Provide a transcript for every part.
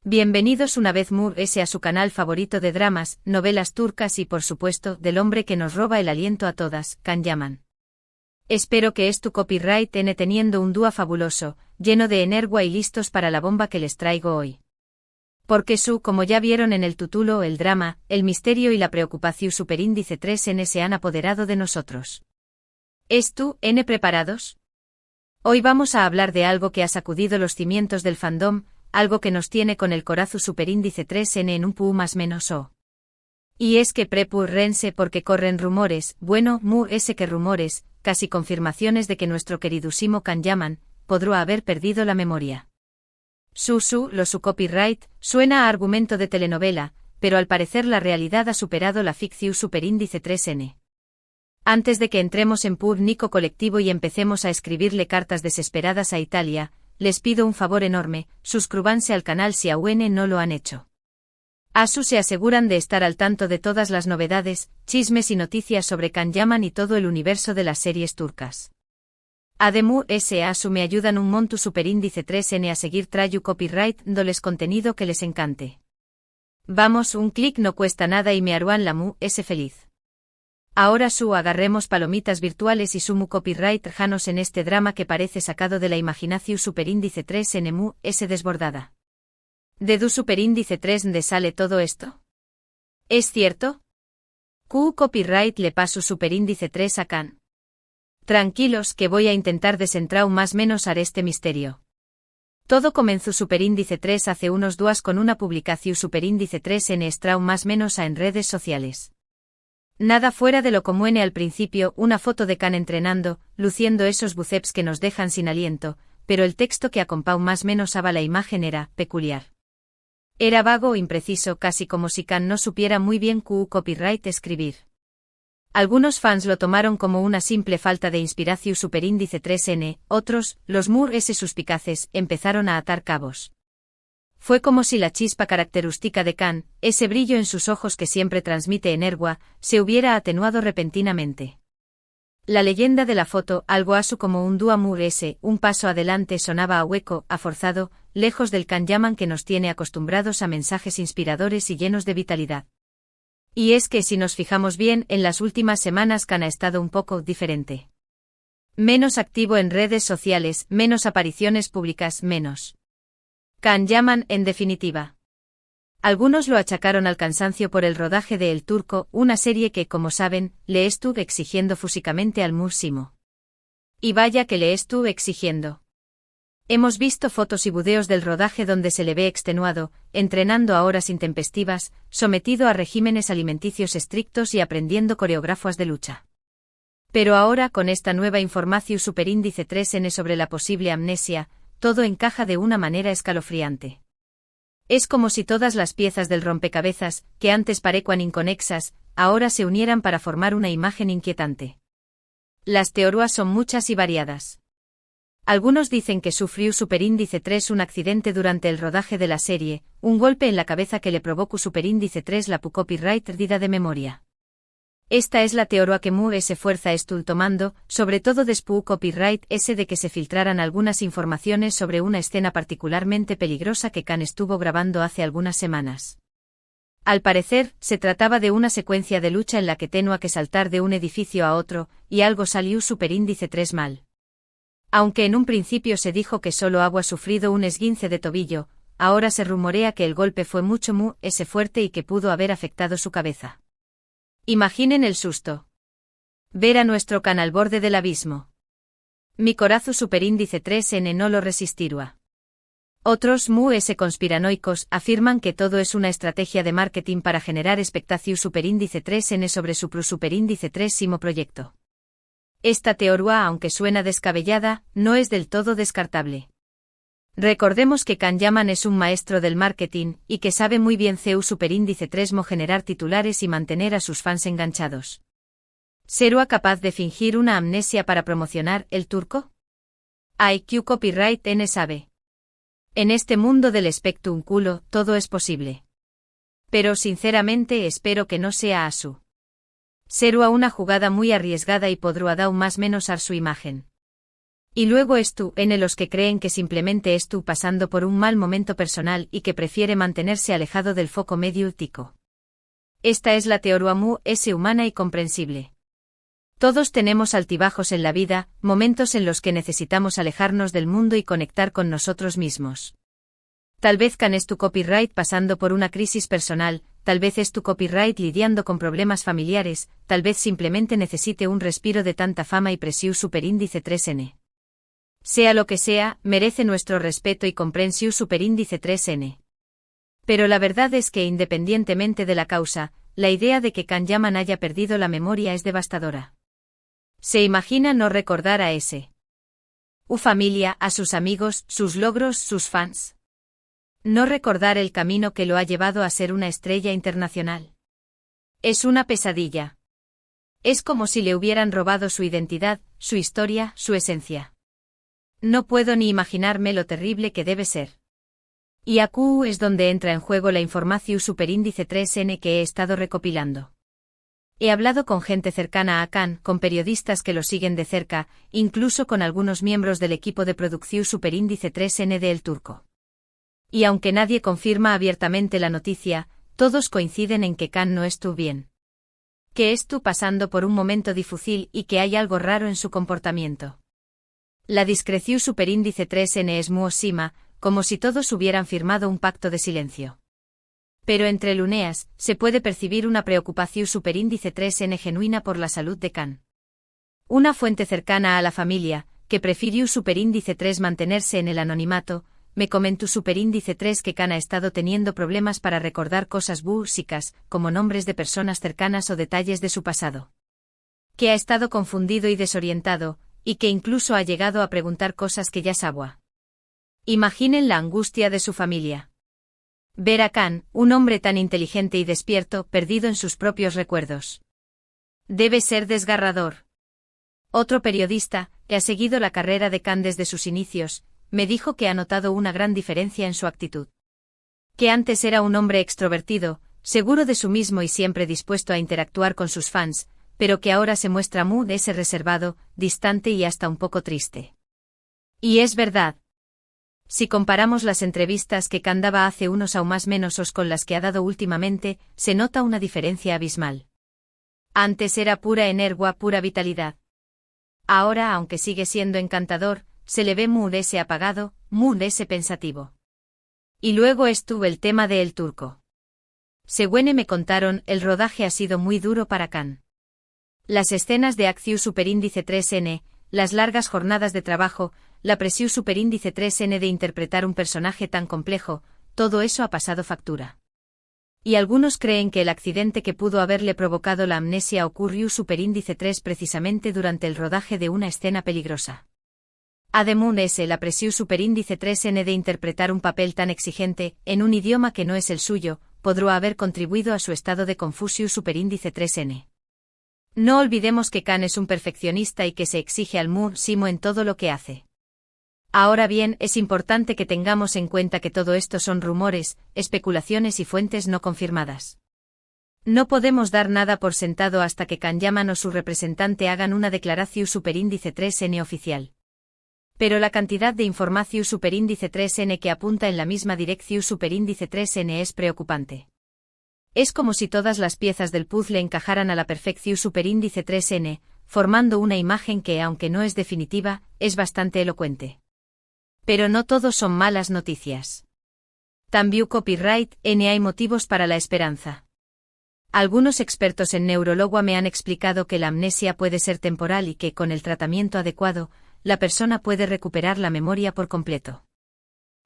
Bienvenidos una vez a su canal favorito de dramas, novelas turcas y por supuesto, del hombre que nos roba el aliento a todas, Can Yaman. Espero que tu copyright teniendo un dúo fabuloso, lleno de energía y listos para la bomba que les traigo hoy. Porque como ya vieron en el título, el drama, el misterio y la preocupación superíndice 3N se han apoderado de nosotros. ¿Preparados? Hoy vamos a hablar de algo que ha sacudido los cimientos del fandom, algo que nos tiene con el corazón superíndice 3N en un pu más menos o. Y es que prepurrense porque corren rumores, que rumores, casi confirmaciones de que nuestro queridísimo Can Yaman, podrá haber perdido la memoria. Su copyright, suena a argumento de telenovela, pero al parecer la realidad ha superado la ficción superíndice 3N. Antes de que entremos en pánico colectivo y empecemos a escribirle cartas desesperadas a Italia, les pido un favor enorme, suscríbanse al canal si aún no lo han hecho. Se aseguran de estar al tanto de todas las novedades, chismes y noticias sobre Can Yaman y todo el universo de las series turcas. Además, me ayudan un monto superíndice 3N a seguir trayu copyright dándoles contenido que les encante. Vamos, un clic no cuesta nada y me harán la feliz. Ahora agarremos palomitas virtuales y sumu copyright janos en este drama que parece sacado de la imaginación superíndice 3N desbordada. ¿De du superíndice 3 de sale todo esto? ¿Es cierto? Copyright le paso superíndice 3 a Can. Tranquilos que voy a intentar desentrar más menos a este misterio. Todo comenzó superíndice 3 hace unos días con una publicación superíndice 3 en estrau más menos en redes sociales. Nada fuera de lo común al principio, una foto de Can entrenando, luciendo esos bíceps que nos dejan sin aliento, pero el texto que acompañó más menos a la imagen era peculiar. Era vago o impreciso, casi como si Can no supiera muy bien copyright escribir. Algunos fans lo tomaron como una simple falta de inspiración superíndice 3N, otros, los suspicaces, empezaron a atar cabos. Fue como si la chispa característica de Can, ese brillo en sus ojos que siempre transmite energía, se hubiera atenuado repentinamente. La leyenda de la foto, algo como un dúo un paso adelante sonaba a hueco, a forzado, lejos del Can Yaman que nos tiene acostumbrados a mensajes inspiradores y llenos de vitalidad. Y es que si nos fijamos bien, en las últimas semanas Can ha estado un poco diferente. Menos activo en redes sociales, menos apariciones públicas, menos. Can Yaman, en definitiva. Algunos lo achacaron al cansancio por el rodaje de El Turco, una serie que, como saben, le estuvo exigiendo físicamente al músimo. Y vaya que le estuvo exigiendo. Hemos visto fotos y videos del rodaje donde se le ve extenuado, entrenando a horas intempestivas, sometido a regímenes alimenticios estrictos y aprendiendo coreografías de lucha. Pero ahora con esta nueva información superíndice 3N sobre la posible amnesia, todo encaja de una manera escalofriante. Es como si todas las piezas del rompecabezas, que antes parecían inconexas, ahora se unieran para formar una imagen inquietante. Las teorías son muchas y variadas. Algunos dicen que sufrió superíndice 3 un accidente durante el rodaje de la serie, un golpe en la cabeza que le provocó superíndice 3 la copyright perdida de memoria. Esta es la teoría que fuerza estuvo tomando, sobre todo después copyright de que se filtraran algunas informaciones sobre una escena particularmente peligrosa que Can estuvo grabando hace algunas semanas. Al parecer, se trataba de una secuencia de lucha en la que tenía que saltar de un edificio a otro, y algo salió superíndice 3 mal. Aunque en un principio se dijo que solo había sufrido un esguince de tobillo, ahora se rumorea que el golpe fue mucho fuerte y que pudo haber afectado su cabeza. Imaginen el susto. Ver a nuestro Can al borde del abismo. Mi corazón superíndice 3N no lo resistirá. Otros conspiranoicos afirman que todo es una estrategia de marketing para generar expectación superíndice 3N sobre su superíndice 3 proyecto. Esta teoría, aunque suena descabellada, no es del todo descartable. Recordemos que Can Yaman es un maestro del marketing, y que sabe muy bien superíndice 3 generar titulares y mantener a sus fans enganchados. ¿Será capaz de fingir una amnesia para promocionar El Turco? IQ copyright N sabe. En este mundo del espectrum culo, todo es posible. Pero sinceramente espero que no sea asu. Será una jugada muy arriesgada y podrá dar más menos a su imagen. Y luego es tú, los que creen que simplemente es tú pasando por un mal momento personal y que prefiere mantenerse alejado del foco mediático. Esta es la teoría humana y comprensible. Todos tenemos altibajos en la vida, momentos en los que necesitamos alejarnos del mundo y conectar con nosotros mismos. Tal vez Can es tu copyright pasando por una crisis personal, tal vez es tu copyright lidiando con problemas familiares, tal vez simplemente necesite un respiro de tanta fama y presión superíndice 3N. Sea lo que sea, merece nuestro respeto y comprensión superíndice 3N. Pero la verdad es que independientemente de la causa, la idea de que Can Yaman haya perdido la memoria es devastadora. Se imagina no recordar a familia, a sus amigos, sus logros, sus fans. No recordar el camino que lo ha llevado a ser una estrella internacional. Es una pesadilla. Es como si le hubieran robado su identidad, su historia, su esencia. No puedo ni imaginarme lo terrible que debe ser. Y aquí es donde entra en juego la información superíndice 3N que he estado recopilando. He hablado con gente cercana a Can, con periodistas que lo siguen de cerca, incluso con algunos miembros del equipo de producción superíndice 3N de El Turco. Y aunque nadie confirma abiertamente la noticia, todos coinciden en que Can no estuvo bien. Que estuvo pasando por un momento difícil y que hay algo raro en su comportamiento. La discreción superíndice 3N es muosima, como si todos hubieran firmado un pacto de silencio. Pero entre luneas, se puede percibir una preocupación superíndice 3N genuina por la salud de Can. Una fuente cercana a la familia, que prefirió superíndice 3 mantenerse en el anonimato, me comentó superíndice 3 que Can ha estado teniendo problemas para recordar cosas básicas, como nombres de personas cercanas o detalles de su pasado. Que ha estado confundido y desorientado, y que incluso ha llegado a preguntar cosas que ya sabía. Imaginen la angustia de su familia. Ver a Can, un hombre tan inteligente y despierto, perdido en sus propios recuerdos. Debe ser desgarrador. Otro periodista, que ha seguido la carrera de Can desde sus inicios, me dijo que ha notado una gran diferencia en su actitud. Que antes era un hombre extrovertido, seguro de sí mismo y siempre dispuesto a interactuar con sus fans, pero que ahora se muestra muy reservado, distante y hasta un poco triste. Y es verdad. Si comparamos las entrevistas que Can daba hace unos años más menos con las que ha dado últimamente, se nota una diferencia abismal. Antes era pura energía, pura vitalidad. Ahora, aunque sigue siendo encantador, se le ve muy apagado, muy pensativo. Y luego estuvo el tema de El Turco. Según me contaron, el rodaje ha sido muy duro para Can. Las escenas de acción superíndice 3N, las largas jornadas de trabajo, la presión superíndice 3N de interpretar un personaje tan complejo, todo eso ha pasado factura. Y algunos creen que el accidente que pudo haberle provocado la amnesia ocurrió superíndice 3 precisamente durante el rodaje de una escena peligrosa. Además la presión superíndice 3N de interpretar un papel tan exigente, en un idioma que no es el suyo, podría haber contribuido a su estado de confusión superíndice 3N. No olvidemos que Can es un perfeccionista y que se exige al máximo en todo lo que hace. Ahora bien, es importante que tengamos en cuenta que todo esto son rumores, especulaciones y fuentes no confirmadas. No podemos dar nada por sentado hasta que Can Yaman o su representante hagan una declaración superíndice 3N oficial. Pero la cantidad de información superíndice 3N que apunta en la misma dirección superíndice 3N es preocupante. Es como si todas las piezas del puzzle encajaran a la perfección superíndice 3N, formando una imagen que, aunque no es definitiva, es bastante elocuente. Pero no todos son malas noticias. También copyright N hay motivos para la esperanza. Algunos expertos en neurología me han explicado que la amnesia puede ser temporal y que, con el tratamiento adecuado, la persona puede recuperar la memoria por completo.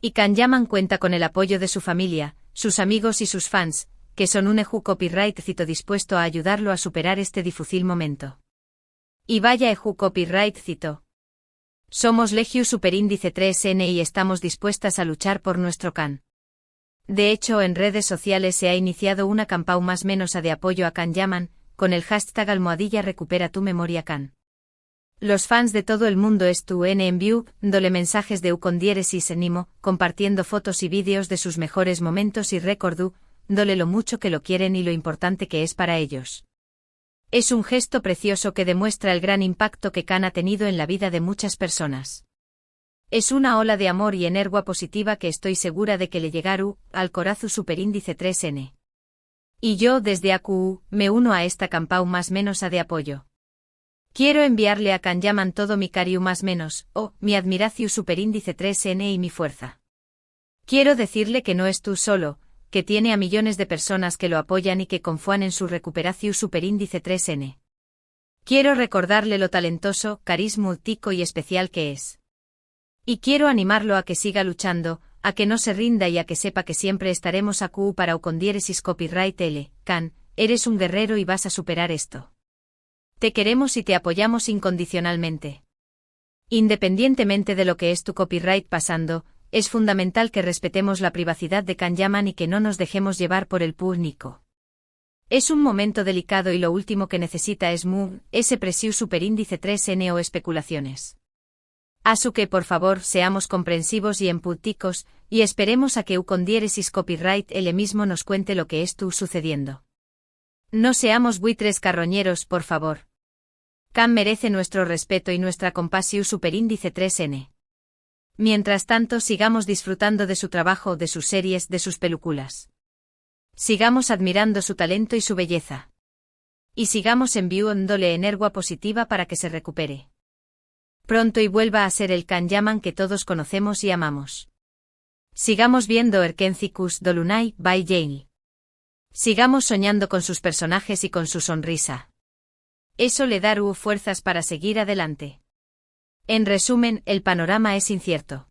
Y Can Yaman cuenta con el apoyo de su familia, sus amigos y sus fans, que son un copyright cito dispuesto a ayudarlo a superar este difícil momento. Y vaya copyright cito. Somos Legio superíndice 3N y estamos dispuestas a luchar por nuestro Can. De hecho, en redes sociales se ha iniciado una campaña más menos de apoyo a Can Yaman, con el hashtag #recupera tu memoria Can. Los fans de todo el mundo estuvieron enviándole mensajes de con diéresis enimo, compartiendo fotos y vídeos de sus mejores momentos y recordando lo mucho que lo quieren y lo importante que es para ellos. Es un gesto precioso que demuestra el gran impacto que Kan ha tenido en la vida de muchas personas. Es una ola de amor y energía positiva que estoy segura de que le llegará al corazón superíndice 3N. Y yo desde AQU me uno a esta campau más menos a de apoyo. Quiero enviarle a Kan Yaman todo mi cariu más menos, mi admiraciu superíndice 3N y mi fuerza. Quiero decirle que no es tú solo, que tiene a millones de personas que lo apoyan y que confían en su recuperación superíndice 3N. Quiero recordarle lo talentoso, carismático y especial que es. Y quiero animarlo a que siga luchando, a que no se rinda y a que sepa que siempre estaremos AQU para Ucondiéresis Copyright L. Kan, eres un guerrero y vas a superar esto. Te queremos y te apoyamos incondicionalmente. Independientemente de lo que es tu copyright pasando, es fundamental que respetemos la privacidad de Kan Yaman y que no nos dejemos llevar por el público. Es un momento delicado y lo último que necesita es ese presiu superíndice 3N o especulaciones. Así que por favor seamos comprensivos y empáticos, y esperemos a que Ucondiéresis Copyright L mismo nos cuente lo que está sucediendo. No seamos buitres carroñeros, por favor. Kan merece nuestro respeto y nuestra compasión superíndice 3N. Mientras tanto sigamos disfrutando de su trabajo, de sus series, de sus películas. Sigamos admirando su talento y su belleza. Y sigamos enviándole energía positiva para que se recupere pronto y vuelva a ser el Kan Yaman que todos conocemos y amamos. Sigamos viendo Erkencicus Dolunay by Jane. Sigamos soñando con sus personajes y con su sonrisa. Eso le dará fuerzas para seguir adelante. En resumen, el panorama es incierto.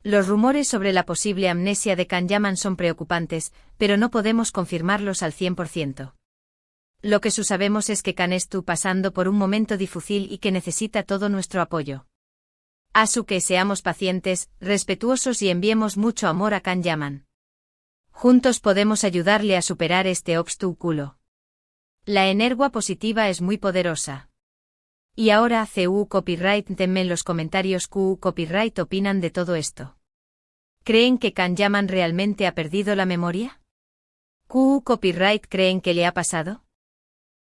Los rumores sobre la posible amnesia de Kan Yaman son preocupantes, pero no podemos confirmarlos al 100%. Lo que sabemos es que Kan está pasando por un momento difícil y que necesita todo nuestro apoyo. Así que seamos pacientes, respetuosos y enviemos mucho amor a Kan Yaman. Juntos podemos ayudarle a superar este obstáculo. La energía positiva es muy poderosa. Y ahora CU Copyright, denme en los comentarios QU Copyright opinan de todo esto. ¿Creen que Kan Yaman realmente ha perdido la memoria? ¿QU Copyright creen que le ha pasado?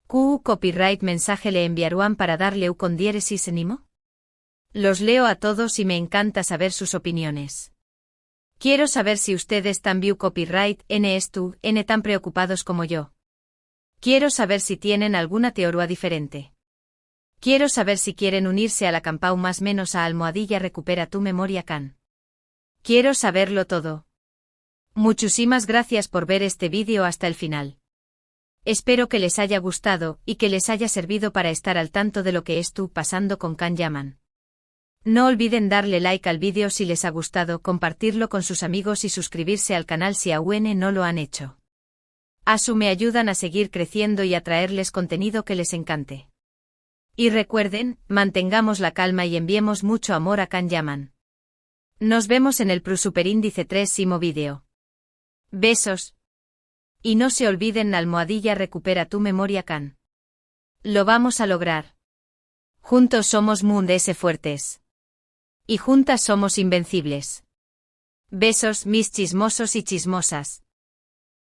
¿QU Copyright mensaje le enviarán para darle Ucondiéresis ánimo? Los leo a todos y me encanta saber sus opiniones. Quiero saber si ustedes también Copyright N tan preocupados como yo. Quiero saber si tienen alguna teoría diferente. Quiero saber si quieren unirse a la campau más menos a almohadilla recupera tu memoria Kan. Quiero saberlo todo. Muchísimas gracias por ver este vídeo hasta el final. Espero que les haya gustado y que les haya servido para estar al tanto de lo que está pasando con Kan Yaman. No olviden darle like al vídeo si les ha gustado, compartirlo con sus amigos y suscribirse al canal si aún no lo han hecho. Me ayudan a seguir creciendo y a traerles contenido que les encante. Y recuerden, mantengamos la calma y enviemos mucho amor a Kan Yaman. Nos vemos en el superíndice 3º vídeo. Besos. Y no se olviden almohadilla recupera tu memoria Kan. Lo vamos a lograr. Juntos somos mundes fuertes. Y juntas somos invencibles. Besos mis chismosos y chismosas.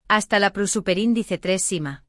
Hasta la superíndice 3 Sima.